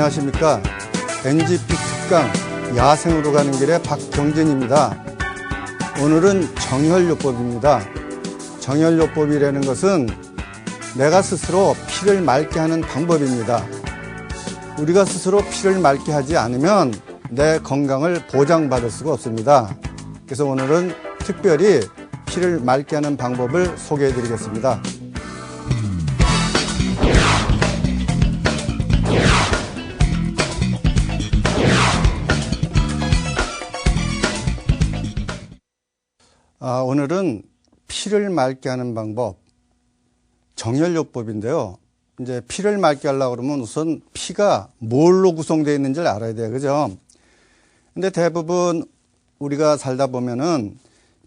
안녕하십니까. NGP 특강 야생으로 가는 길의 박경진입니다. 오늘은 정혈요법입니다. 정혈요법이라는 것은 내가 스스로 피를 맑게 하는 방법입니다. 우리가 스스로 피를 맑게 하지 않으면 내 건강을 보장받을 수가 없습니다. 그래서 오늘은 특별히 피를 맑게 하는 방법을 소개해 드리겠습니다. 오늘은 피를 맑게 하는 방법, 정혈요법인데요. 이제 피를 맑게 하려고 그러면 우선 피가 뭘로 구성되어 있는지를 알아야 돼요. 그죠? 근데 대부분 우리가 살다 보면은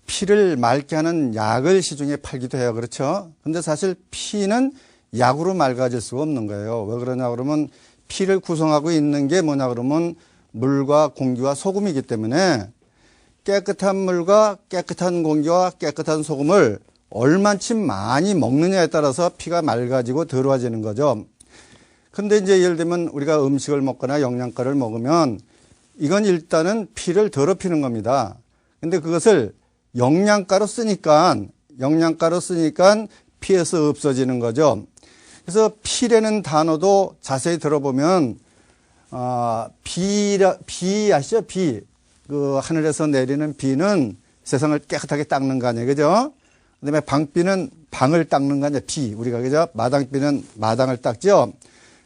피를 맑게 하는 약을 시중에 팔기도 해요. 그렇죠? 근데 사실 피는 약으로 맑아질 수가 없는 거예요. 왜 그러냐 그러면 피를 구성하고 있는 게 뭐냐 그러면 물과 공기와 소금이기 때문에 깨끗한 물과 깨끗한 공기와 깨끗한 소금을 얼만큼 많이 먹느냐에 따라서 피가 맑아지고 더러워지는 거죠. 근데 이제 예를 들면 우리가 음식을 먹거나 영양가를 먹으면 이건 일단은 피를 더럽히는 겁니다. 근데 그것을 영양가로 쓰니까 피에서 없어지는 거죠. 그래서 피라는 단어도 자세히 들어보면 비 아시죠? 비. 그 하늘에서 내리는 비는 세상을 깨끗하게 닦는 거 아니에요. 그죠? 그다음에 방비는 방을 닦는 거 아니에요. 비. 우리가 그죠? 마당비는 마당을 닦죠.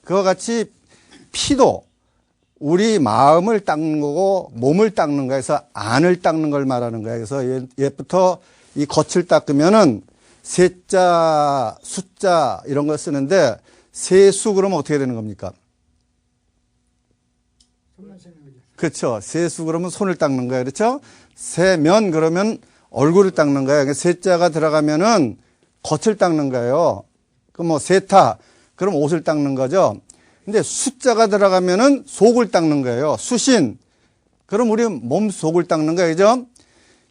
그와 같이 피도 우리 마음을 닦는 거고 몸을 닦는 거에서 안을 닦는 걸 말하는 거예요. 그래서 옛부터 이 겉을 닦으면은 세자, 숫자 이런 걸 쓰는데 세수 그러면 어떻게 되는 겁니까? 그렇죠. 세수 그러면 손을 닦는 거예요. 그렇죠? 세면 그러면 얼굴을 닦는 거예요. 그러니까 세자가 들어가면은 겉을 닦는 거예요. 그 뭐 세타 그럼 옷을 닦는 거죠. 근데 숫자가 들어가면은 속을 닦는 거예요. 수신 그럼 우리 몸 속을 닦는 거예요. 그죠?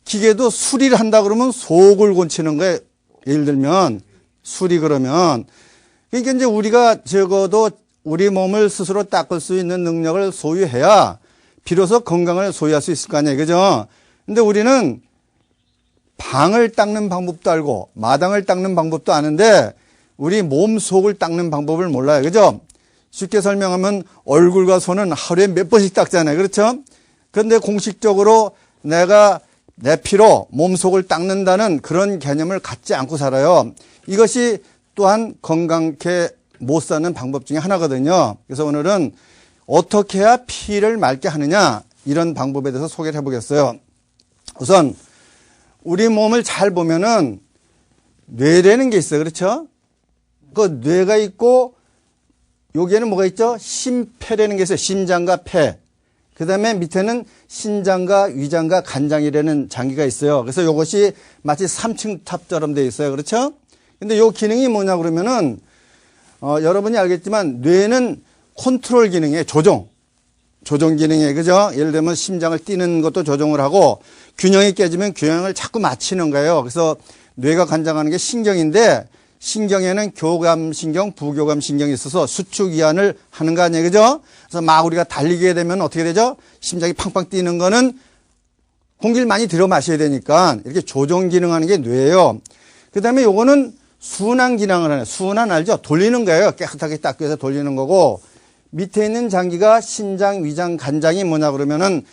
기계도 수리를 한다 그러면 속을 고치는 거예요. 예를 들면 수리 그러면 그러니까 이제 우리가 적어도 우리 몸을 스스로 닦을 수 있는 능력을 소유해야 비로소 건강을 소유할 수 있을 거 아니에요. 그죠? 근데 우리는 방을 닦는 방법도 알고 마당을 닦는 방법도 아는데 우리 몸 속을 닦는 방법을 몰라요. 그죠? 쉽게 설명하면 얼굴과 손은 하루에 몇 번씩 닦잖아요. 그렇죠? 그런데 공식적으로 내가 내 피로 몸 속을 닦는다는 그런 개념을 갖지 않고 살아요. 이것이 또한 건강케 못 사는 방법 중에 하나거든요. 그래서 오늘은 어떻게 해야 피를 맑게 하느냐 이런 방법에 대해서 소개를 해보겠어요. 우선 우리 몸을 잘 보면은 뇌라는 게 있어요. 그렇죠? 그 뇌가 있고 여기에는 뭐가 있죠? 심폐라는 게 있어요. 심장과 폐. 그 다음에 밑에는 신장과 위장과 간장이라는 장기가 있어요. 그래서 이것이 마치 3층 탑처럼 되어 있어요. 그렇죠? 근데 요 기능이 뭐냐 그러면은 여러분이 알겠지만 뇌는 컨트롤 기능이에요. 조정 기능이에요. 그죠? 예를 들면 심장을 뛰는 것도 조정을 하고 균형이 깨지면 균형을 자꾸 맞추는 거예요. 그래서 뇌가 관장하는 게 신경인데 신경에는 교감신경, 부교감신경이 있어서 수축 이완을 하는 거 아니에요. 그죠? 그래서 막 우리가 달리게 되면 어떻게 되죠? 심장이 팡팡 뛰는 거는 공기를 많이 들여 마셔야 되니까 이렇게 조정 기능하는 게 뇌예요. 그 다음에 요거는 순환 기능을 하는, 순환 알죠? 돌리는 거예요. 깨끗하게 닦기 위해서 돌리는 거고 밑에 있는 장기가 신장, 위장, 간장이 뭐냐 그러면은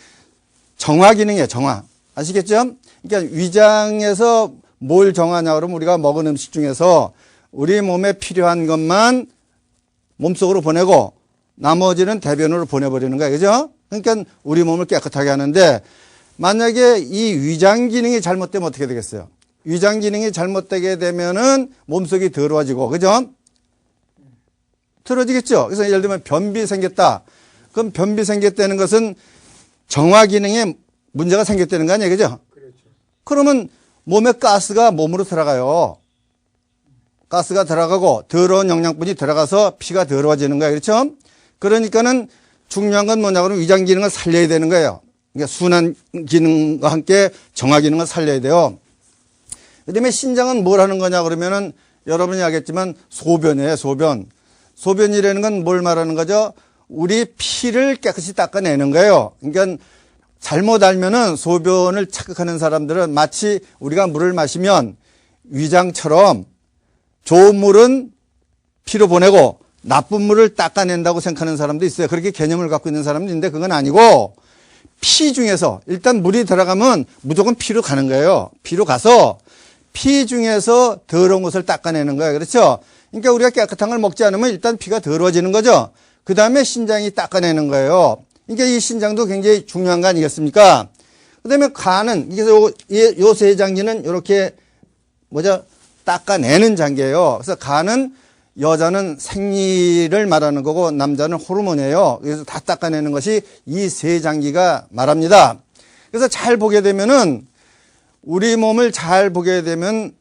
정화 기능이에요. 정화. 아시겠죠? 그러니까 위장에서 뭘 정하냐 그러면 우리가 먹은 음식 중에서 우리 몸에 필요한 것만 몸속으로 보내고 나머지는 대변으로 보내버리는 거예요. 그죠? 그러니까 우리 몸을 깨끗하게 하는데 만약에 이 위장 기능이 잘못되면 어떻게 되겠어요? 위장 기능이 잘못되게 되면은 몸속이 더러워지고, 그죠? 더러워지겠죠? 그래서 예를 들면 변비 생겼다. 그럼 변비 생겼다는 것은 정화 기능에 문제가 생겼다는 거 아니에요? 그죠? 그렇죠. 그러면 몸에 가스가 몸으로 들어가요. 가스가 들어가고 더러운 영양분이 들어가서 피가 더러워지는 거예요. 그렇죠? 그러니까는 중요한 건 뭐냐 그러면 위장 기능을 살려야 되는 거예요. 그러니까 순환 기능과 함께 정화 기능을 살려야 돼요. 그 다음에 신장은 뭘 하는 거냐 그러면은 여러분이 알겠지만 소변이에요. 소변. 소변이라는 건 뭘 말하는 거죠? 우리 피를 깨끗이 닦아내는 거예요. 그러니까 잘못 알면은 소변을 착각하는 사람들은 마치 우리가 물을 마시면 위장처럼 좋은 물은 피로 보내고 나쁜 물을 닦아낸다고 생각하는 사람도 있어요. 그렇게 개념을 갖고 있는 사람도 있는데 그건 아니고 피 중에서 일단 물이 들어가면 무조건 피로 가는 거예요. 피로 가서 피 중에서 더러운 것을 닦아내는 거예요. 그렇죠? 그러니까 우리가 깨끗한 걸 먹지 않으면 일단 피가 더러워지는 거죠. 그 다음에 신장이 닦아내는 거예요. 그러니까 이 신장도 굉장히 중요한 거 아니겠습니까? 그 다음에 간은, 요 세 장기는 이렇게, 닦아내는 장기예요. 그래서 간은 여자는 생리를 말하는 거고 남자는 호르몬이에요. 그래서 다 닦아내는 것이 이 세 장기가 말합니다. 그래서 잘 보게 되면은 우리 몸을 잘 보게 되면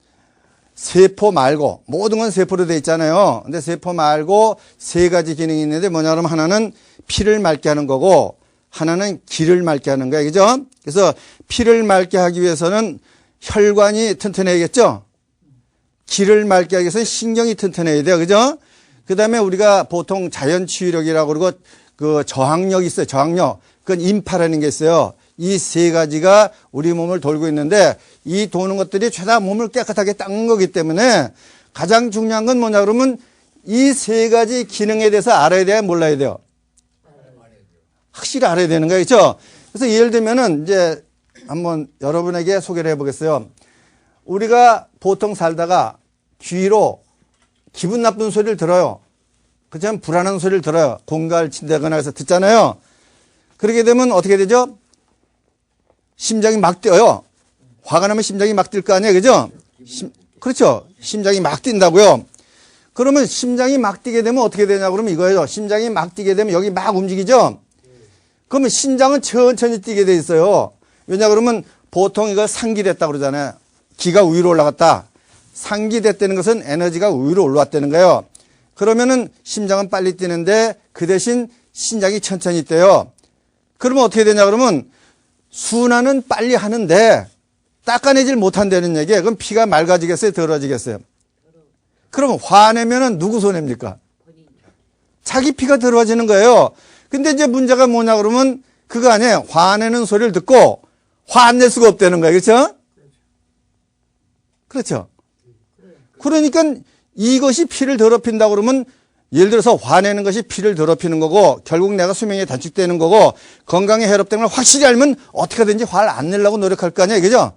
세포 말고 모든 건 세포로 되어 있잖아요. 근데 세포 말고 세 가지 기능이 있는데 뭐냐 그러면 하나는 피를 맑게 하는 거고 하나는 기를 맑게 하는 거예요. 그죠? 그래서 피를 맑게 하기 위해서는 혈관이 튼튼해야겠죠? 기를 맑게 하기 위해서는 신경이 튼튼해야 돼요. 그죠? 그 다음에 우리가 보통 자연치유력이라고 그러고 그 저항력이 있어요. 저항력. 그건 인파라는 게 있어요. 이 세 가지가 우리 몸을 돌고 있는데 이 도는 것들이 죄다 몸을 깨끗하게 닦는 거기 때문에 가장 중요한 건 뭐냐 그러면 이 세 가지 기능에 대해서 알아야 돼요? 몰라야 돼요? 확실히 알아야 되는 거예요. 그렇죠? 그래서 예를 들면은 이제 한번 여러분에게 소개를 해보겠어요. 우리가 보통 살다가 귀로 기분 나쁜 소리를 들어요. 그렇죠? 불안한 소리를 들어요. 공갈 친다거나 해서 듣잖아요. 그렇게 되면 어떻게 되죠? 심장이 막 뛰어요. 화가 나면 심장이 막 뛸 거 아니에요. 그죠? 그렇죠. 심장이 막 뛴다고요. 그러면 심장이 막 뛰게 되면 어떻게 되냐 그러면 이거예요. 심장이 막 뛰게 되면 여기 막 움직이죠? 그러면 심장은 천천히 뛰게 돼 있어요. 왜냐 그러면 보통 이걸 상기됐다 그러잖아요. 기가 위로 올라갔다. 상기됐다는 것은 에너지가 위로 올라왔다는 거예요. 그러면은 심장은 빨리 뛰는데 그 대신 심장이 천천히 뛰어요. 그러면 어떻게 되냐 그러면 순환은 빨리 하는데 닦아내질 못한다는 얘기예요. 그럼 피가 맑아지겠어요? 더러워지겠어요? 그러면 화내면은 누구 손해입니까? 자기 피가 더러워지는 거예요. 근데 이제 문제가 뭐냐 그러면 그거 아니에요. 화내는 소리를 듣고 화 안 낼 수가 없다는 거예요. 그렇죠? 그렇죠? 그러니까 이것이 피를 더럽힌다 그러면 예를 들어서 화내는 것이 피를 더럽히는 거고 결국 내가 수명이 단축되는 거고 건강에 해롭다는 걸 확실히 알면 어떻게 하든지 화를 안 내려고 노력할 거 아니에요. 그죠?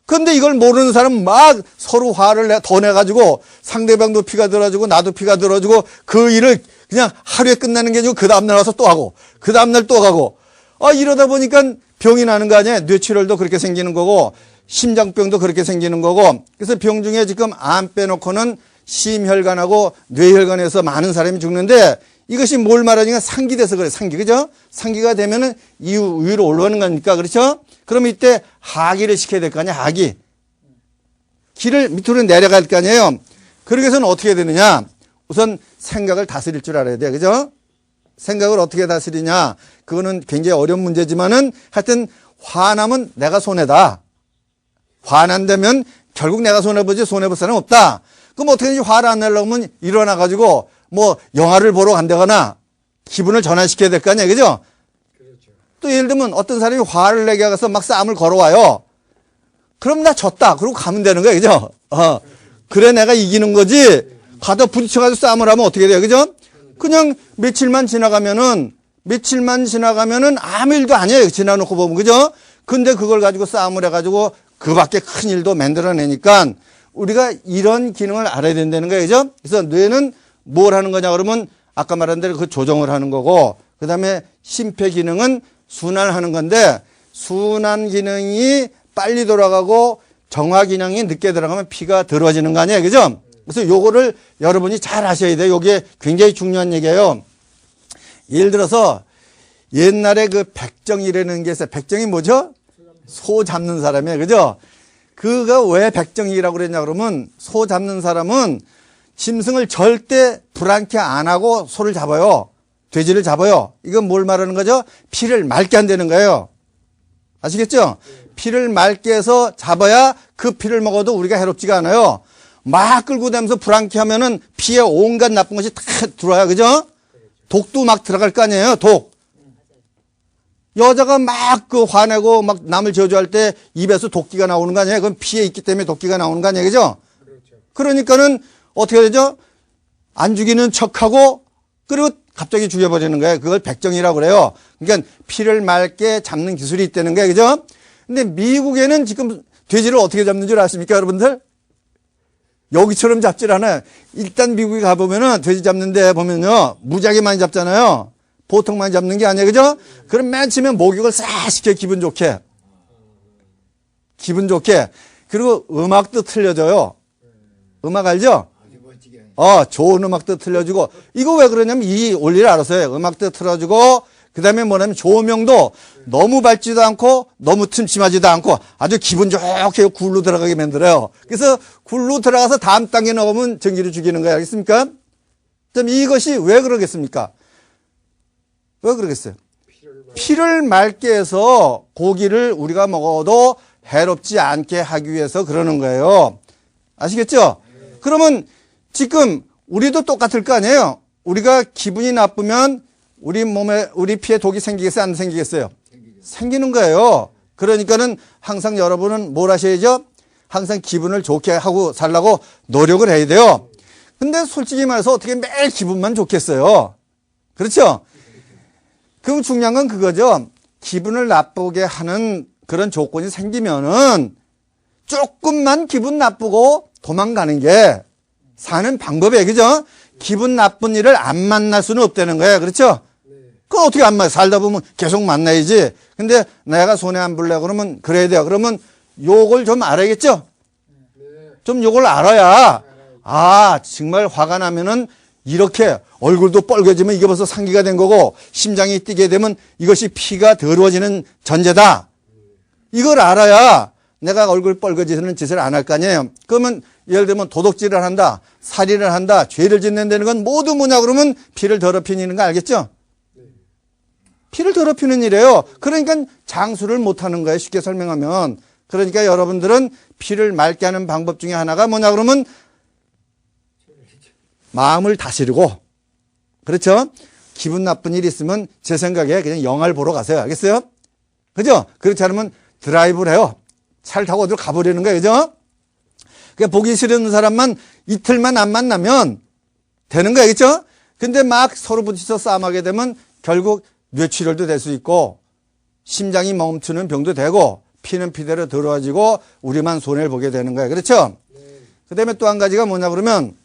그런데 이걸 모르는 사람은 막 서로 화를 더 내가지고 상대방도 피가 들어지고 나도 피가 들어지고 그 일을 그냥 하루에 끝나는 게 아니고 그 다음날 와서 또 하고 그 다음날 또 가고 이러다 보니까 병이 나는 거 아니에요. 뇌출혈도 그렇게 생기는 거고 심장병도 그렇게 생기는 거고 그래서 병 중에 지금 암 빼놓고는 심혈관하고 뇌혈관에서 많은 사람이 죽는데 이것이 뭘 말하니까 상기돼서 그래. 상기. 그죠? 상기가 되면은 위로 올라오는 거니까. 그렇죠? 그럼 이때 하기를 시켜야 될 거 아니야. 하기. 기를 밑으로 내려갈 거 아니에요. 그러기 위해서는 어떻게 해야 되느냐. 우선 생각을 다스릴 줄 알아야 돼요. 그죠? 생각을 어떻게 다스리냐. 그거는 굉장히 어려운 문제지만은 하여튼 화나면 내가 손해다. 화난다면 결국 내가 손해보지 손해볼 사람 없다. 그럼 어떻게든지 화를 안 내려면 일어나가지고 뭐 영화를 보러 간다거나 기분을 전환시켜야 될 거 아니에요. 그죠? 그렇죠. 또 예를 들면 어떤 사람이 화를 내게 가서 막 싸움을 걸어와요. 그럼 나 졌다. 그러고 가면 되는 거예요. 그죠? 그래 내가 이기는 거지. 가다 부딪혀가지고 싸움을 하면 어떻게 돼요. 그죠? 그냥 며칠만 지나가면은 아무 일도 아니에요. 지나놓고 보면. 그죠? 근데 그걸 가지고 싸움을 해가지고 그 밖에 큰 일도 만들어내니까 우리가 이런 기능을 알아야 된다는 거예요. 그죠? 그래서 뇌는 뭘 하는 거냐 그러면 아까 말한 대로 그 조정을 하는 거고 그 다음에 심폐 기능은 순환을 하는 건데 순환 기능이 빨리 돌아가고 정화 기능이 늦게 들어가면 피가 더러워지는 거 아니에요. 그죠? 그래서 요거를 여러분이 잘 아셔야 돼요. 요게 굉장히 중요한 얘기예요. 예를 들어서 옛날에 그 백정이라는 게 있어요. 백정이 뭐죠? 소 잡는 사람이에요. 그죠? 그가 왜 백정이라고 그랬냐 그러면 소 잡는 사람은 짐승을 절대 불안케 안 하고 소를 잡아요. 돼지를 잡아요. 이건 뭘 말하는 거죠? 피를 맑게 한다는 거예요. 아시겠죠? 피를 맑게 해서 잡아야 그 피를 먹어도 우리가 해롭지가 않아요. 막 끌고 다니면서 불안케 하면은 피에 온갖 나쁜 것이 다 들어와요. 그죠? 독도 막 들어갈 거 아니에요, 독. 여자가 막 그 화내고 막 남을 저주할 때 입에서 독기가 나오는 거 아니에요? 그건 피에 있기 때문에 독기가 나오는 거 아니에요? 그죠? 그러니까는 어떻게 되죠? 안 죽이는 척하고 그리고 갑자기 죽여버리는 거예요. 그걸 백정이라고 그래요. 그러니까 피를 맑게 잡는 기술이 있다는 거예요. 그죠? 근데 미국에는 지금 돼지를 어떻게 잡는 줄 아십니까, 여러분들? 여기처럼 잡질 않아요. 일단 미국에 가보면은 돼지 잡는데 보면요. 무지하게 많이 잡잖아요. 보통 많이 잡는 게 아니에요. 그죠? 그럼 맨 처음에 목욕을 싹 시켜, 기분 좋게. 기분 좋게. 그리고 음악도 틀려줘요. 음악 알죠? 좋은 음악도 틀려주고. 이거 왜 그러냐면 이 원리를 알아서 해요. 음악도 틀어주고, 그 다음에 뭐냐면 조명도 너무 밝지도 않고 너무 침침하지도 않고 아주 기분 좋게 굴로 들어가게 만들어요. 그래서 굴로 들어가서 다음 단계 넣으면 전기를 죽이는 거예요. 알겠습니까? 그럼 이것이 왜 그러겠습니까? 왜 그러겠어요? 피를 맑게 해서 고기를 우리가 먹어도 해롭지 않게 하기 위해서 그러는 거예요. 아시겠죠? 그러면 지금 우리도 똑같을 거 아니에요? 우리가 기분이 나쁘면 우리 몸에, 우리 피에 독이 생기겠어요? 안 생기겠어요? 생기는 거예요. 그러니까는 항상 여러분은 뭘 하셔야죠? 항상 기분을 좋게 하고 살라고 노력을 해야 돼요. 근데 솔직히 말해서 어떻게 매일 기분만 좋겠어요? 그렇죠? 그럼 중요한 건 그거죠. 기분을 나쁘게 하는 그런 조건이 생기면은 조금만 기분 나쁘고 도망가는 게 사는 방법이에요. 그죠? 기분 나쁜 일을 안 만날 수는 없다는 거예요. 그렇죠? 그건 어떻게 안 만나? 살다 보면 계속 만나야지. 근데 내가 손해 안 볼래 그러면 그래야 돼요. 그러면 욕을 좀 알아야겠죠? 좀 욕을 알아야, 정말 화가 나면은 이렇게 얼굴도 뻘개지면 이게 벌써 상기가 된 거고 심장이 뛰게 되면 이것이 피가 더러워지는 전제다. 이걸 알아야 내가 얼굴 뻘개지는 짓을 안 할 거 아니에요. 그러면 예를 들면 도둑질을 한다, 살인을 한다, 죄를 짓는다는 건 모두 뭐냐 그러면 피를 더럽히는 거 알겠죠? 피를 더럽히는 일이에요. 그러니까 장수를 못하는 거예요. 쉽게 설명하면. 그러니까 여러분들은 피를 맑게 하는 방법 중에 하나가 뭐냐 그러면 마음을 다스리고, 그렇죠? 기분 나쁜 일이 있으면 제 생각에 그냥 영화를 보러 가세요. 알겠어요? 그죠? 그렇지 않으면 드라이브를 해요. 차를 타고 어디로 가버리는 거예요. 그죠? 그러니까 보기 싫은 사람만 이틀만 안 만나면 되는 거예요. 그죠? 근데 막 서로 부딪혀 싸움하게 되면 결국 뇌출혈도 될 수 있고 심장이 멈추는 병도 되고 피는 피대로 들어와지고 우리만 손해를 보게 되는 거예요. 그렇죠? 그 다음에 또 한 가지가 뭐냐 그러면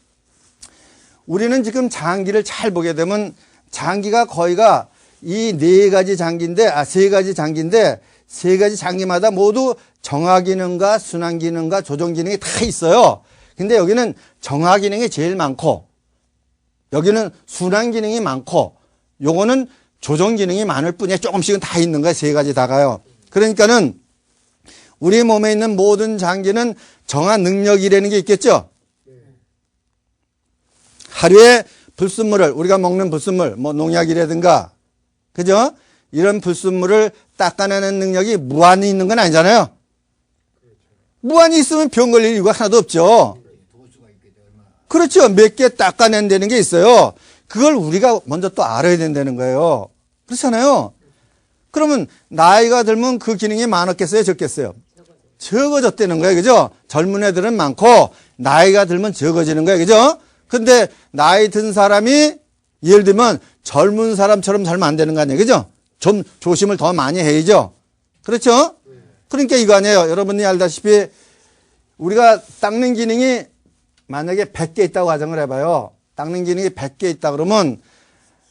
우리는 지금 장기를 잘 보게 되면 장기가 거의가 이 네 가지 장기인데, 세 가지 장기인데 세 가지 장기마다 모두 정화 기능과 순환 기능과 조정 기능이 다 있어요. 근데 여기는 정화 기능이 제일 많고 여기는 순환 기능이 많고 요거는 조정 기능이 많을 뿐이에요. 조금씩은 다 있는 거예요. 세 가지 다가요. 그러니까는 우리 몸에 있는 모든 장기는 정화 능력이라는 게 있겠죠. 하루에 불순물을 우리가 먹는 불순물 뭐 농약이라든가 그죠? 이런 불순물을 닦아내는 능력이 무한히 있는 건 아니잖아요. 무한히 있으면 병 걸릴 이유가 하나도 없죠. 그렇죠. 몇 개 닦아낸다는 게 있어요. 그걸 우리가 먼저 또 알아야 된다는 거예요. 그렇잖아요. 그러면 나이가 들면 그 기능이 많았겠어요? 적겠어요? 적어졌다는 거예요. 그죠? 젊은 애들은 많고 나이가 들면 적어지는 거예요. 그죠? 근데 나이 든 사람이 예를 들면 젊은 사람처럼 살면 안 되는 거 아니에요. 그죠? 좀 조심을 더 많이 해야죠. 그렇죠? 그러니까 이거 아니에요. 여러분이 알다시피 우리가 닦는 기능이 만약에 100개 있다고 가정을 해봐요. 닦는 기능이 100개 있다 그러면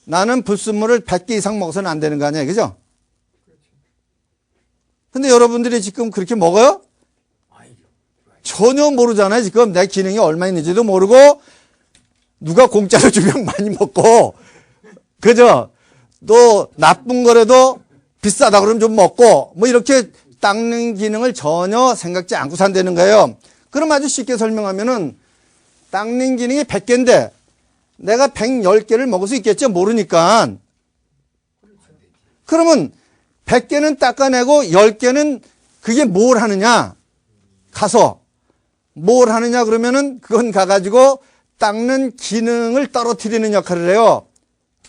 나는 불순물을 100개 이상 먹어서는 안 되는 거 아니에요. 그죠? 근데 여러분들이 지금 그렇게 먹어요? 전혀 모르잖아요. 지금 내 기능이 얼마 있는지도 모르고 누가 공짜로 주면 많이 먹고 그죠? 또 나쁜 거라도 비싸다 그러면 좀 먹고 뭐 이렇게 닦는 기능을 전혀 생각지 않고 산다는 거예요. 그럼 아주 쉽게 설명하면은 닦는 기능이 100개인데 내가 110개를 먹을 수 있겠죠? 모르니까. 그러면 100개는 닦아내고 10개는 그게 뭘 하느냐? 가서 뭘 하느냐 그러면은 그건 가가지고 닦는 기능을 떨어뜨리는 역할을 해요.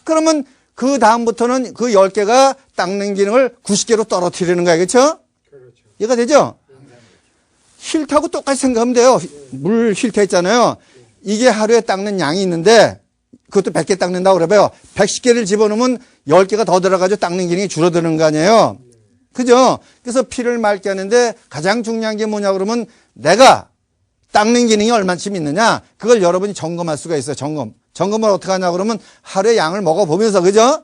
그러면 그 다음부터는 그 10개가 닦는 기능을 90개로 떨어뜨리는 거야. 그렇죠? 이해가 되죠? 힐트하고 똑같이 생각하면 돼요. 물 힐트 했잖아요. 이게 하루에 닦는 양이 있는데 그것도 100개 닦는다고 그래봐요. 110개를 집어넣으면 10개가 더 들어가지고 닦는 기능이 줄어드는 거 아니에요. 그죠? 그래서 피를 맑게 하는데 가장 중요한 게 뭐냐 그러면 내가 닦는 기능이 얼마쯤 있느냐, 그걸 여러분이 점검할 수가 있어요. 점검을 어떻게 하냐 그러면 하루에 양을 먹어보면서, 그죠?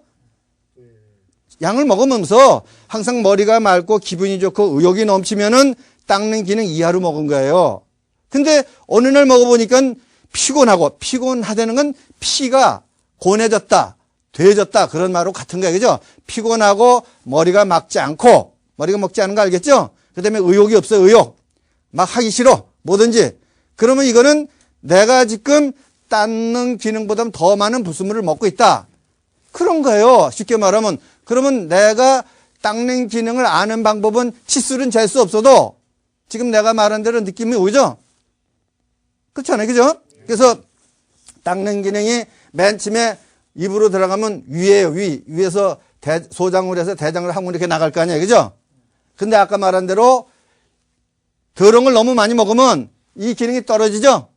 양을 먹으면서 항상 머리가 맑고 기분이 좋고 의욕이 넘치면은 닦는 기능 이하로 먹은 거예요. 근데 어느 날 먹어보니까 피곤하다는 건 피가 고뇌졌다, 돼졌다 그런 말로 같은 거예요. 그죠? 피곤하고 머리가 먹지 않는 거 알겠죠? 그 다음에 의욕이 없어요. 의욕. 막 하기 싫어. 뭐든지. 그러면 이거는 내가 지금 닦는 기능보다 더 많은 불순물을 먹고 있다. 그런 거예요. 쉽게 말하면. 그러면 내가 닦는 기능을 아는 방법은 치수는 잴 수 없어도 지금 내가 말한 대로 느낌이 오죠? 그렇잖아요. 그죠? 그래서 닦는 기능이 맨 처음에 입으로 들어가면 위에요. 위에서 소장으로 해서 대장으로 한 번 이렇게 나갈 거 아니에요. 그죠? 근데 아까 말한 대로 더러운 걸 너무 많이 먹으면 이 기능이 떨어지죠?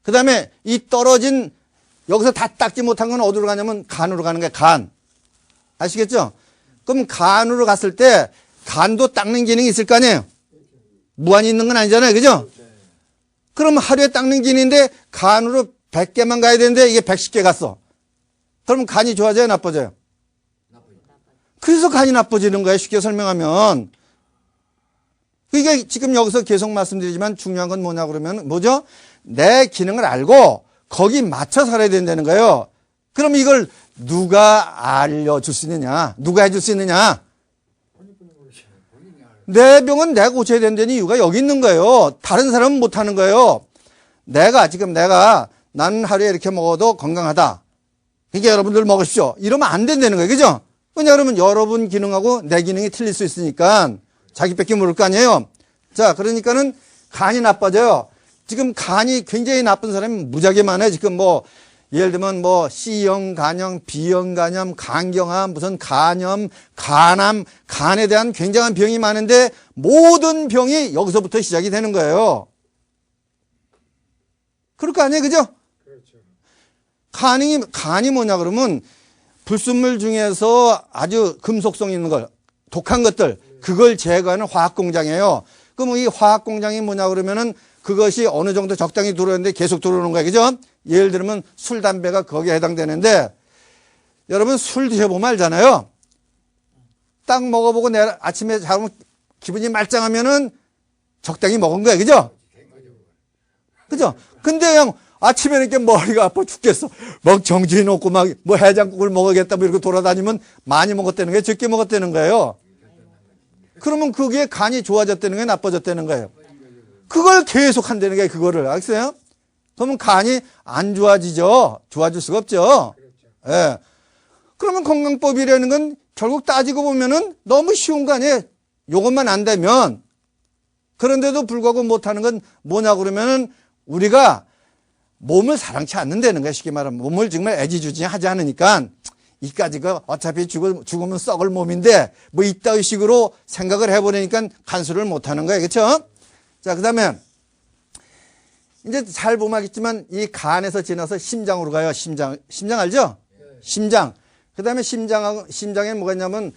그 다음에 이 떨어진, 여기서 다 닦지 못한 건 어디로 가냐면 간으로 가는 거예요. 간. 아시겠죠? 그럼 간으로 갔을 때 간도 닦는 기능이 있을 거 아니에요? 무한히 있는 건 아니잖아요. 그죠? 그럼 하루에 닦는 기능인데 간으로 100개만 가야 되는데 이게 110개 갔어. 그러면 간이 좋아져요? 나빠져요? 그래서 간이 나빠지는 거예요. 쉽게 설명하면. 이게 지금 여기서 계속 말씀드리지만 중요한 건 뭐냐 그러면 뭐죠? 내 기능을 알고 거기 맞춰 살아야 된다는 거예요. 그럼 이걸 누가 알려줄 수 있느냐? 누가 해줄 수 있느냐? 내 병은 내가 고쳐야 된다는 이유가 여기 있는 거예요. 다른 사람은 못하는 거예요. 나는 하루에 이렇게 먹어도 건강하다. 그러니까 여러분들 먹으십시오. 이러면 안 된다는 거예요. 그죠? 왜냐하면 여러분 기능하고 내 기능이 틀릴 수 있으니까 자기밖에 모를 거 아니에요. 자, 그러니까는 간이 나빠져요. 지금 간이 굉장히 나쁜 사람이 무지하게 많아요. 지금 예를 들면 C형 간염, B형 간염, 간경암, 무슨 간염, 간암, 간에 대한 굉장한 병이 많은데 모든 병이 여기서부터 시작이 되는 거예요. 그럴 거 아니에요. 그죠? 간이 뭐냐 그러면 불순물 중에서 아주 금속성 있는 걸, 독한 것들, 그걸 제거하는 화학공장이에요. 그럼 이 화학공장이 뭐냐 그러면은 그것이 어느 정도 적당히 들어오는데 계속 들어오는 거예요. 그죠? 예를 들면 술, 담배가 거기에 해당되는데 여러분 술 드셔보면 알잖아요. 딱 먹어보고 내일 아침에 자면 기분이 말짱하면은 적당히 먹은 거예요. 그죠? 그죠? 근데 형 아침에 이렇게 머리가 아파 죽겠어. 막 정신이 없고 막 해장국을 먹어야겠다 이렇게 돌아다니면 많이 먹었다는 거예요? 적게 먹었다는 거예요? 그러면 그게 간이 좋아졌다는 거예요? 나빠졌다는 거예요? 그걸 계속 한다는 거예요. 그거를. 알겠어요? 그러면 간이 안 좋아지죠? 좋아질 수가 없죠? 예. 그러면 건강법이라는 건 결국 따지고 보면은 너무 쉬운 거 아니에요? 요것만 안 되면. 그런데도 불구하고 못하는 건 뭐냐 그러면은 우리가 몸을 사랑치 않는다는 거예요. 쉽게 말하면. 몸을 정말 애지중지하지 않으니까 이까지가 어차피 죽으면 썩을 몸인데 이따위 식으로 생각을 해보려니까 간수를 못하는 거예요. 그렇죠? 자, 그 다음에 이제 잘 보면 알겠지만 이 간에서 지나서 심장으로 가요. 심장 알죠? 심장. 그 다음에 심장에 뭐가 있냐면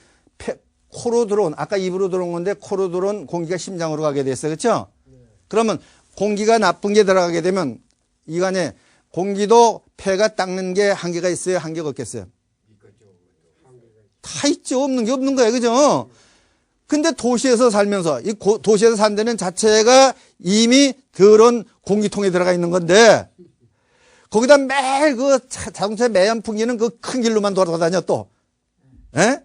코로 들어온, 아까 입으로 들어온 건데 코로 들어온 공기가 심장으로 가게 됐어요. 그렇죠? 그러면 공기가 나쁜 게 들어가게 되면 이 간에 공기도 폐가 닦는 게 한계가 있어요? 한계가 없겠어요? 다 있죠. 없는 게 없는 거예요. 그죠? 근데 도시에서 살면서 이 도시에서 산 데는 자체가 이미 더러운 공기통에 들어가 있는 건데 거기다 매일 그 자동차 매연 풍기는 그 큰 길로만 돌아다녀 또. 예?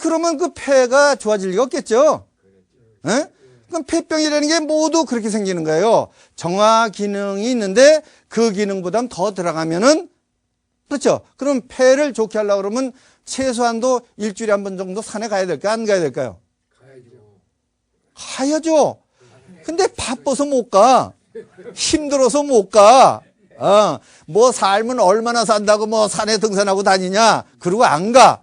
그러면 그 폐가 좋아질 리가 없겠죠. 예? 그럼 폐병이라는 게 모두 그렇게 생기는 거예요. 정화 기능이 있는데 그 기능보다 더 들어가면은 그렇죠. 그럼 폐를 좋게 하려고 그러면 최소한도 일주일에 한 번 정도 산에 가야 될까요? 안 가야 될까요? 가야죠. 근데 바빠서 못 가. 힘들어서 못 가. 뭐 삶은 얼마나 산다고 뭐 산에 등산하고 다니냐. 그러고 안 가.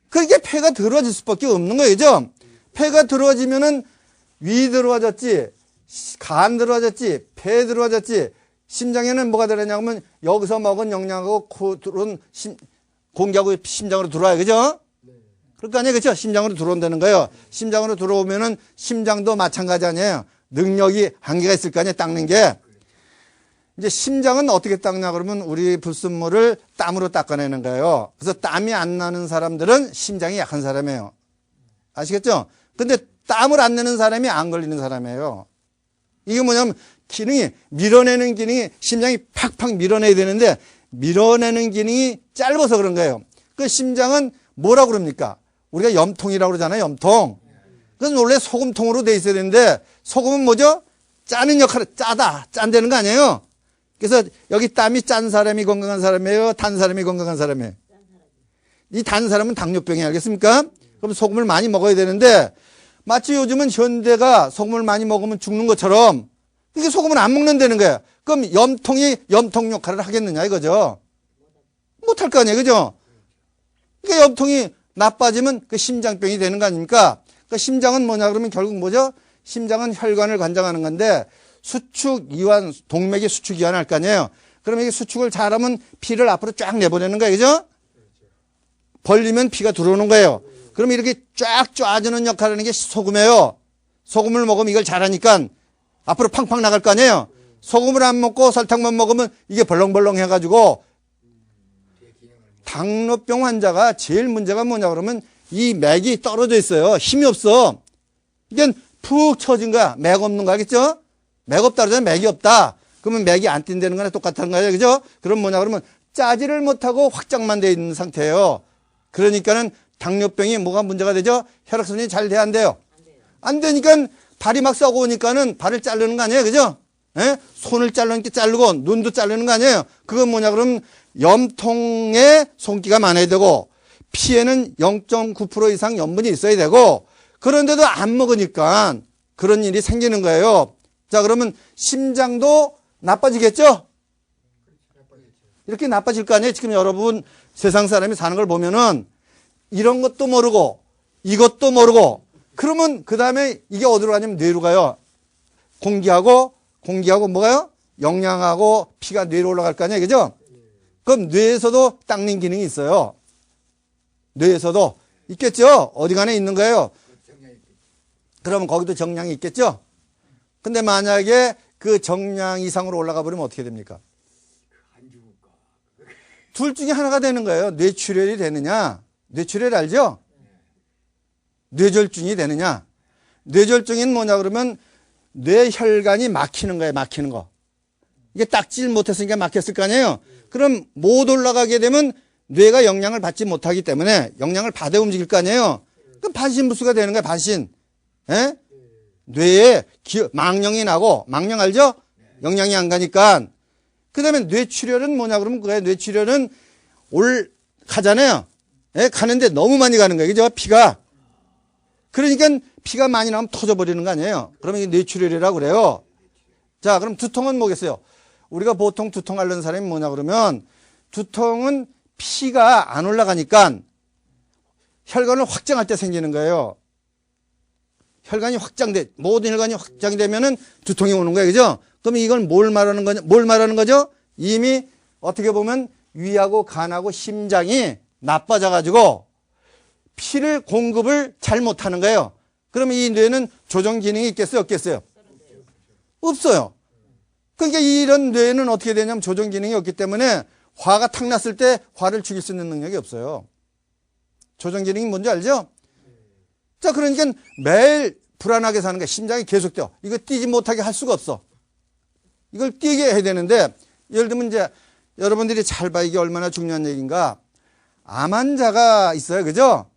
그렇게 폐가 더러워질 수밖에 없는 거예요. 그죠? 폐가 더러워지면은 위 더러워졌지, 간 더러워졌지, 폐 더러워졌지, 심장에는 뭐가 들어가냐면 여기서 먹은 영양하고 공기하고 심장으로 들어와요. 그죠? 그럴 거 아니에요. 그죠? 심장으로 들어온다는 거예요. 심장으로 들어오면은 심장도 마찬가지 아니에요. 능력이 한계가 있을 거 아니에요. 닦는 게. 이제 심장은 어떻게 닦냐 그러면 우리 불순물을 땀으로 닦아내는 거예요. 그래서 땀이 안 나는 사람들은 심장이 약한 사람이에요. 아시겠죠? 근데 땀을 안 내는 사람이 안 걸리는 사람이에요. 이게 뭐냐면 기능이, 밀어내는 기능이 심장이 팍팍 밀어내야 되는데 밀어내는 기능이 짧아서 그런 거예요. 그 심장은 뭐라고 그럽니까? 우리가 염통이라고 그러잖아요. 염통. 그건 원래 소금통으로 돼 있어야 되는데 소금은 뭐죠? 짜는 역할을, 짠다는 거 아니에요? 그래서 여기 땀이 짠 사람이 건강한 사람이에요? 단 사람이 건강한 사람이에요? 이 단 사람은 당뇨병이 알겠습니까? 그럼 소금을 많이 먹어야 되는데 마치 요즘은 현대가 소금을 많이 먹으면 죽는 것처럼 이게 소금을 안 먹는다는 거예요. 그럼 염통이 염통 역할을 하겠느냐 이거죠. 못할 거 아니에요. 그죠? 그러니까 염통이 나빠지면 그 심장병이 되는 거 아닙니까? 그 심장은 뭐냐 그러면 결국 뭐죠? 심장은 혈관을 관장하는 건데 수축, 이완, 동맥이 수축, 이완 할 거 아니에요. 그러면 이게 수축을 잘하면 피를 앞으로 쫙 내보내는 거예요. 그죠? 벌리면 피가 들어오는 거예요. 그럼 이렇게 쫙 쪼아주는 역할을 하는 게 소금이에요. 소금을 먹으면 이걸 잘하니까 앞으로 팡팡 나갈 거 아니에요. 소금을 안 먹고 설탕만 먹으면 이게 벌렁벌렁 해가지고 당뇨병 환자가 제일 문제가 뭐냐 그러면 이 맥이 떨어져 있어요. 힘이 없어. 이게 푹 처진 거야. 맥 없는 거 알겠죠? 맥 없다 그러잖아요. 맥이 없다. 그러면 맥이 안 뛴다는 거나 똑같은 거예요. 그죠? 그럼 뭐냐 그러면 짜지를 못하고 확장만 돼 있는 상태예요. 그러니까는 당뇨병이 뭐가 문제가 되죠? 혈액순환이 잘 돼야 안 돼요? 안 되니까 발이 막 썩어 오니까는 발을 자르는 거 아니에요? 그죠? 예? 손을 자르니까 자르고 눈도 자르는 거 아니에요? 그건 뭐냐 그러면 염통에 손기가 많아야 되고 피에는 0.9% 이상 염분이 있어야 되고 그런데도 안 먹으니까 그런 일이 생기는 거예요. 자, 그러면 심장도 나빠지겠죠? 이렇게 나빠질 거 아니에요? 지금 여러분 세상 사람이 사는 걸 보면은 이런 것도 모르고 이것도 모르고 그러면 그 다음에 이게 어디로 가냐면 뇌로 가요. 공기하고 뭐가요? 영양하고 피가 뇌로 올라갈 거 아니에요? 그죠? 그럼 뇌에서도 닦는 기능이 있어요. 뇌에서도 있겠죠? 어디간에 있는 거예요? 그러면 거기도 정량이 있겠죠? 근데 만약에 그 정량 이상으로 올라가 버리면 어떻게 됩니까? 둘 중에 하나가 되는 거예요. 뇌출혈이 되느냐? 뇌출혈 알죠? 뇌졸중이 되느냐? 뇌졸중은 뭐냐 그러면 뇌혈관이 막히는 거예요. 막히는 거. 이게 닦질 못했으니까 막혔을 거 아니에요? 그럼 못 올라가게 되면 뇌가 영향을 받지 못하기 때문에 영향을 받아 움직일 거 아니에요? 그럼 반신부수가 되는 거예요. 반신. 예? 뇌에 망령이 나고, 망령 알죠? 영양이 안 가니까. 그 다음에 뇌출혈은 뭐냐 그러면 그거예요. 뇌출혈은 가잖아요. 예? 가는데 너무 많이 가는 거예요. 그죠? 피가. 그러니까 피가 많이 나오면 터져버리는 거 아니에요? 그러면 이게 뇌출혈이라고 그래요. 자, 그럼 두통은 뭐겠어요? 우리가 보통 두통 앓는 사람이 뭐냐 그러면 두통은 피가 안 올라가니까 혈관을 확장할 때 생기는 거예요. 혈관이 모든 혈관이 확장이 되면은 두통이 오는 거예요. 그죠? 그럼 이건 뭘 말하는 거죠? 이미 어떻게 보면 위하고 간하고 심장이 나빠져가지고 피를 공급을 잘 못하는 거예요. 그러면 이 뇌는 조정 기능이 있겠어요? 없겠어요? 없어요. 그러니까 이런 뇌는 어떻게 되냐면 조정 기능이 없기 때문에 화가 탁 났을 때 화를 죽일 수 있는 능력이 없어요. 조정 기능이 뭔지 알죠? 자, 그러니까 매일 불안하게 사는 거야. 심장이 계속 뛰어. 이거 뛰지 못하게 할 수가 없어. 이걸 뛰게 해야 되는데 예를 들면 이제 여러분들이 잘 봐. 이게 얼마나 중요한 얘기인가. 암 환자가 있어요. 그죠?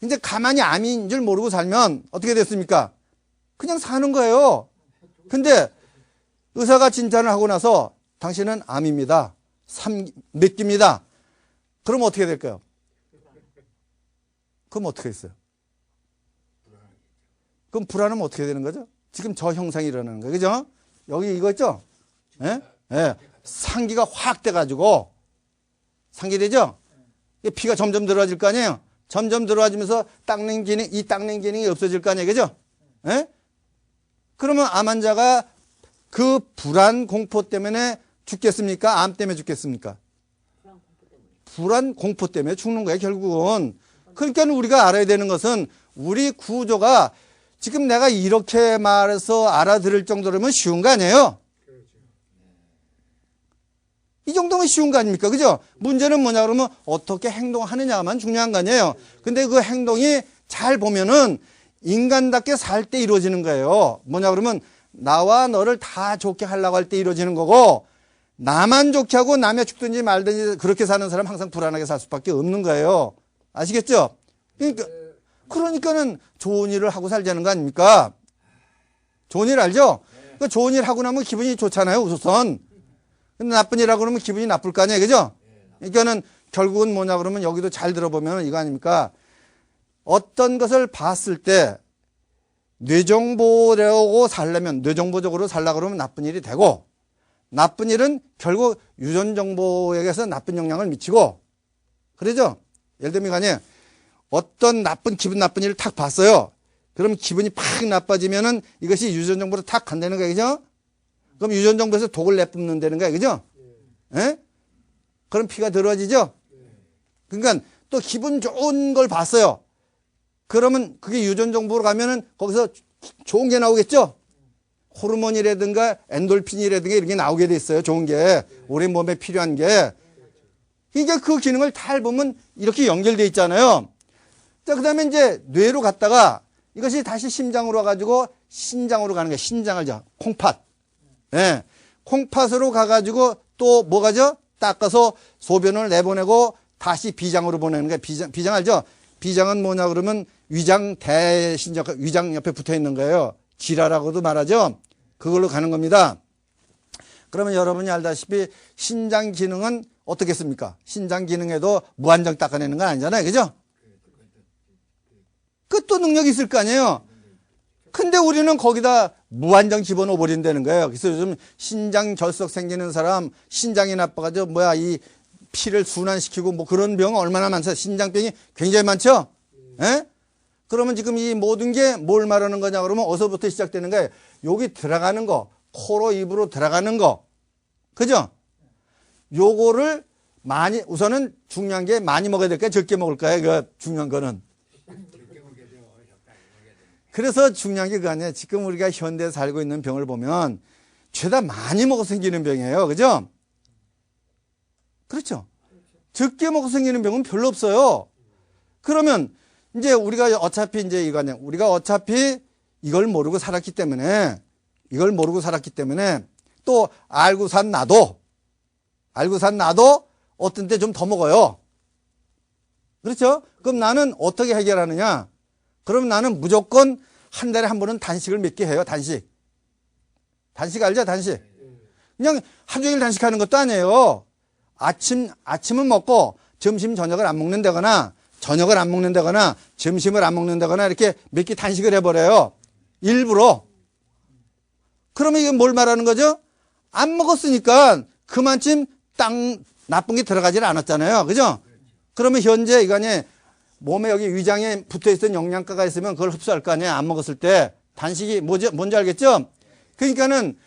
이제 가만히 암인 줄 모르고 살면 어떻게 됐습니까? 그냥 사는 거예요. 근데 의사가 진단을 하고 나서 당신은 암입니다. 몇 기입니다. 그럼 어떻게 될까요? 그럼 어떻게 했어요? 그럼 불안하면 어떻게 되는 거죠? 지금 저 형상이 일어나는 거예요. 그죠? 여기 이거 있죠? 예? 예. 상기가 확 돼가지고, 상기되죠? 피가 점점 들어와질 거 아니에요? 점점 들어와지면서 닦는 기능, 이 닦는 기능이 없어질 거 아니에요? 그죠? 예? 그러면 암 환자가 그 불안 공포 때문에 죽겠습니까? 암 때문에 죽겠습니까? 불안 공포 때문에 죽는 거예요, 결국은. 그러니까 우리가 알아야 되는 것은 우리 구조가 지금 내가 이렇게 말해서 알아들을 정도라면 쉬운 거 아니에요? 이 정도면 쉬운 거 아닙니까? 그죠? 문제는 뭐냐 그러면 어떻게 행동하느냐만 중요한 거 아니에요? 근데 그 행동이 잘 보면은 인간답게 살 때 이루어지는 거예요. 뭐냐 그러면 나와 너를 다 좋게 하려고 할 때 이루어지는 거고, 나만 좋게 하고 남이 죽든지 말든지 그렇게 사는 사람 항상 불안하게 살 수밖에 없는 거예요. 아시겠죠? 그러니까는 좋은 일을 하고 살자는 거 아닙니까? 좋은 일 알죠? 그러니까 좋은 일 하고 나면 기분이 좋잖아요, 우선. 근데 나쁜 일 하고 그러면 기분이 나쁠 거 아니에요, 그죠? 그러니까는 결국은 뭐냐 그러면 여기도 잘 들어보면 이거 아닙니까? 어떤 것을 봤을 때 뇌정보라고 살려면, 뇌정보적으로 살려고 그러면 나쁜 일이 되고, 나쁜 일은 결국 유전정보에게서 나쁜 영향을 미치고, 그러죠? 예를 들면 아니에요. 어떤 기분 나쁜 일을 탁 봤어요. 그럼 기분이 팍 나빠지면은 이것이 유전정보로 탁 간다는 거예요, 그죠? 그럼 유전정보에서 독을 내뿜는다는 거예요, 그죠? 예? 그럼 피가 들어지죠? 그러니까 또 기분 좋은 걸 봤어요. 그러면 그게 유전정보로 가면은 거기서 좋은 게 나오겠죠? 호르몬이라든가 엔돌핀이라든가 이런 게 나오게 돼 있어요. 좋은 게. 우리 몸에 필요한 게. 그러니까 그 기능을 잘 보면 이렇게 연결돼 있잖아요. 자, 그 다음에 이제 뇌로 갔다가 이것이 다시 심장으로 와가지고 신장으로 가는 거예요. 신장을 콩팥. 예. 콩팥으로 가가지고 또 뭐 가죠? 닦아서 소변을 내보내고 다시 비장으로 보내는 거예요. 비장 알죠? 비장은 뭐냐 그러면 위장 대신장, 위장 옆에 붙어 있는 거예요. 지라라고도 말하죠. 그걸로 가는 겁니다. 그러면 여러분이 알다시피 신장 기능은 어떻겠습니까? 신장 기능에도 무한정 닦아내는 건 아니잖아요. 그죠? 그 또 능력이 있을 거 아니에요? 근데 우리는 거기다 무한정 집어넣어 버린다는 거예요. 그래서 요즘 신장 결석 생기는 사람, 신장이 나빠가지고 이 피를 순환시키고 뭐 그런 병 얼마나 많죠? 신장병이 굉장히 많죠? 예? 그러면 지금 이 모든 게 뭘 말하는 거냐 그러면 어디서부터 시작되는 거예요? 여기 들어가는 거, 코로 입으로 들어가는 거. 그죠? 요거를 우선은 중요한 게 많이 먹어야 될까요? 적게 먹을까요? 그 중요한 거는. 그래서 중요한 게 그거 아니에요. 지금 우리가 현대에 살고 있는 병을 보면 죄다 많이 먹어 생기는 병이에요. 그죠? 그렇죠? 적게 먹어 생기는 병은 별로 없어요. 그러면 이제 우리가 어차피 이제 이거 아니야. 우리가 어차피 이걸 모르고 살았기 때문에 또 알고 산 나도 어떤 때 좀 더 먹어요. 그렇죠? 그럼 나는 어떻게 해결하느냐? 그럼 나는 무조건 한 달에 한 번은 단식을 몇 개 해요. 단식 알죠? 단식. 그냥 하루 종일 단식하는 것도 아니에요. 아침은 먹고 점심 저녁을 안 먹는다거나 점심을 안 먹는다거나 이렇게 몇 개 단식을 해버려요. 일부러. 그러면 이게 뭘 말하는 거죠? 안 먹었으니까 그만큼 나쁜 게 들어가질 않았잖아요. 그죠? 그러면 현재 이거니 몸에 여기 위장에 붙어있던 영양가가 있으면 그걸 흡수할 거 아니에요. 안 먹었을 때. 단식이 뭔지 알겠죠? 그러니까는